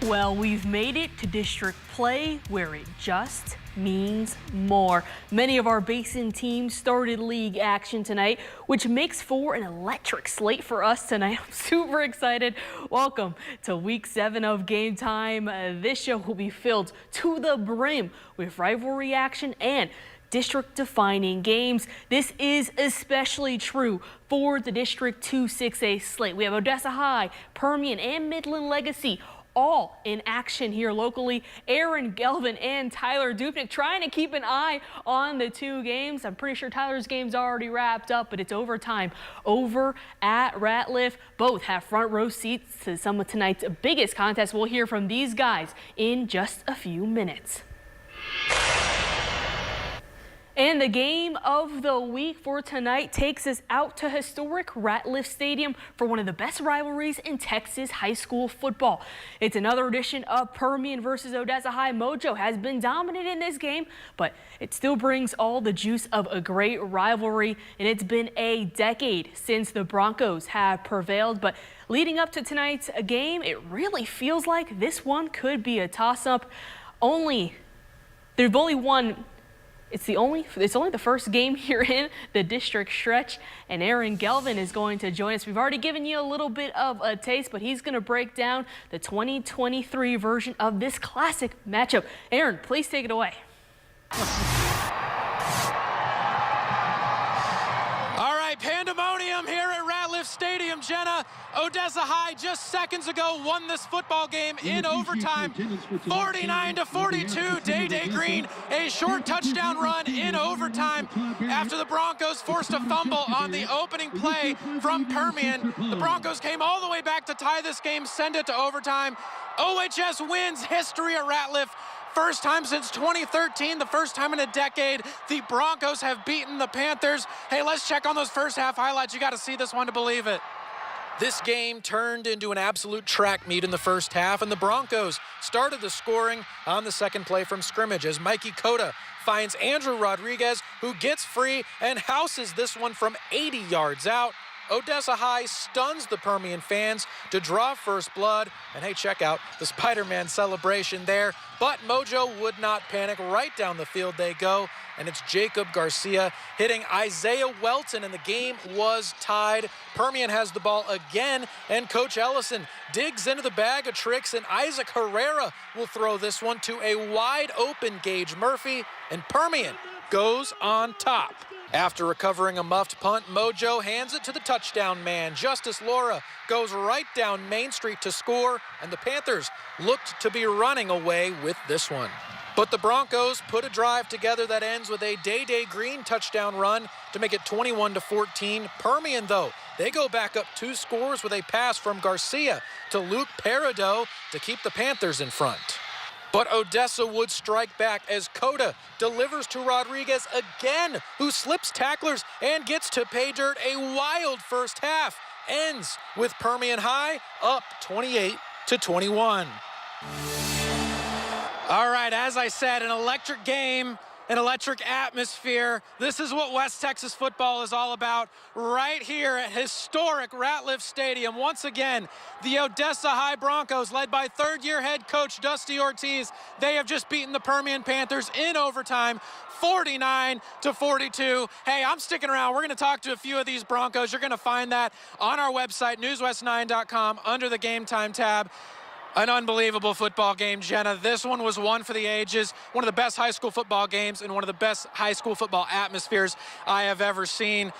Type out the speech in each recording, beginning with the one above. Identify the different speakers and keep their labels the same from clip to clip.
Speaker 1: Well, we've made it to district play where it just means more. Many of our Basin teams started league action tonight, which makes for an electric slate for us tonight. I'm super excited. Welcome to week 7 of Game Time. This show will be filled to the brim with rivalry action and district-defining games. This is especially true for the District 2 6A slate. We have Odessa High, Permian, and Midland Legacy all in action here locally. Aaron Gelvin and Tyler Dupnick trying to keep an eye on the two games. I'm pretty sure Tyler's game's already wrapped up, but it's overtime over at Ratliff. Both have front row seats to some of tonight's biggest contests. We'll hear from these guys in just a few minutes. And the game of the week for tonight takes us out to historic Ratliff Stadium for one of the best rivalries in Texas high school football. It's another edition of Permian versus Odessa High. Mojo has been dominant in this game, but it still brings all the juice of a great rivalry. And it's been a decade since the Broncos have prevailed. But leading up to tonight's game, it really feels like this one could be a toss-up. They've only won. It's only the first game here in the district stretch, and Aaron Gelvin is going to join us. We've already given you a little bit of a taste, but he's going to break down the 2023 version of this classic matchup. Aaron, please take it away.
Speaker 2: All right, pandemonium here at Ratliff Stadium, Jenna. Odessa High just seconds ago won this football game in overtime, 49-42. Day Green, a short touchdown run in overtime after the Broncos forced a fumble on the opening play from Permian. The Broncos came all the way back to tie this game, send it to overtime. OHS wins history at Ratliff. First time since 2013, the first time in a decade, the Broncos have beaten the Panthers. Hey, let's check on those first half highlights. You got to see this one to believe it. This game turned into an absolute track meet in the first half, and the Broncos started the scoring on the second play from scrimmage as Mikey Cota finds Andrew Rodriguez, who gets free and houses this one from 80 yards out. Odessa High stuns the Permian fans to draw first blood. And hey, check out the Spider-Man celebration there. But Mojo would not panic. Right down the field they go. And it's Jacob Garcia hitting Isaiah Welton, and the game was tied. Permian has the ball again, and Coach Ellison digs into the bag of tricks, and Isaac Herrera will throw this one to a wide-open Gage Murphy, and Permian goes on top. After recovering a muffed punt, Mojo hands it to the touchdown man. Justice Laura goes right down Main Street to score, and the Panthers looked to be running away with this one. But the Broncos put a drive together that ends with a Day Green touchdown run to make it 21-14. Permian, though, they go back up 2 scores with a pass from Garcia to Luke Peridot to keep the Panthers in front. But Odessa would strike back as Cota delivers to Rodriguez again, who slips tacklers and gets to pay dirt. A wild first half ends with Permian High up 28-21. All right, as I said, an electric game, an electric atmosphere. This is what West Texas football is all about right here at historic Ratliff Stadium. Once again, the Odessa High Broncos, led by third-year head coach Dusty Ortiz, they have just beaten the Permian Panthers in overtime, 49-42. Hey, I'm sticking around. We're going to talk to a few of these Broncos. You're going to find that on our website, newswest9.com, under the Game Time tab. An unbelievable football game, Jenna. This one was one for the ages, one of the best high school football games and one of the best high school football atmospheres I have ever seen.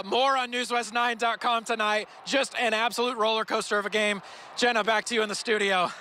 Speaker 2: More on newswest9.com tonight. Just an absolute roller coaster of a game. Jenna, back to you in the studio.